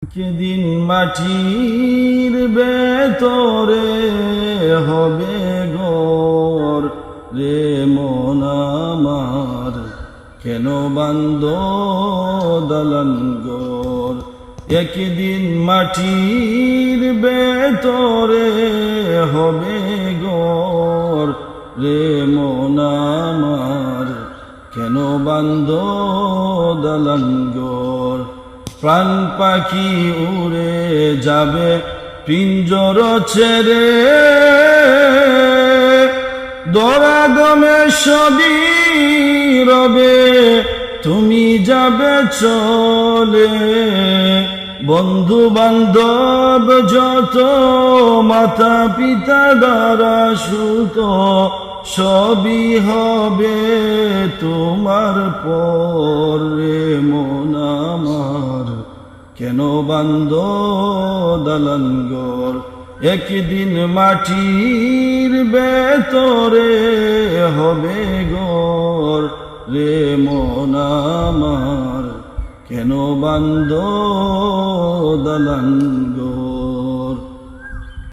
যেদিন মাটির ভেতরে হবে ঘর রে মন আমার, কেন বান্দ দালান ঘর। একদিন মাটির ভেতরে হবে ঘর রে মন আমার, কেন বান্দ দালান ঘর। প্রাণ পাখি উড়ে যাবে পিঞ্জর ছেড়ে, দরাগমে সবই রবে তুমি যাবে চলে। বন্ধু বান্ধব যত মাতা পিতা দ্বারা সুত, সবই হবে তোমার পরে মন আমার, কেন বান্দ দালান ঘর। একদিন মাটির ভেতরে হবে ঘর রে মন আমার, কেন বান্দ দালান ঘর।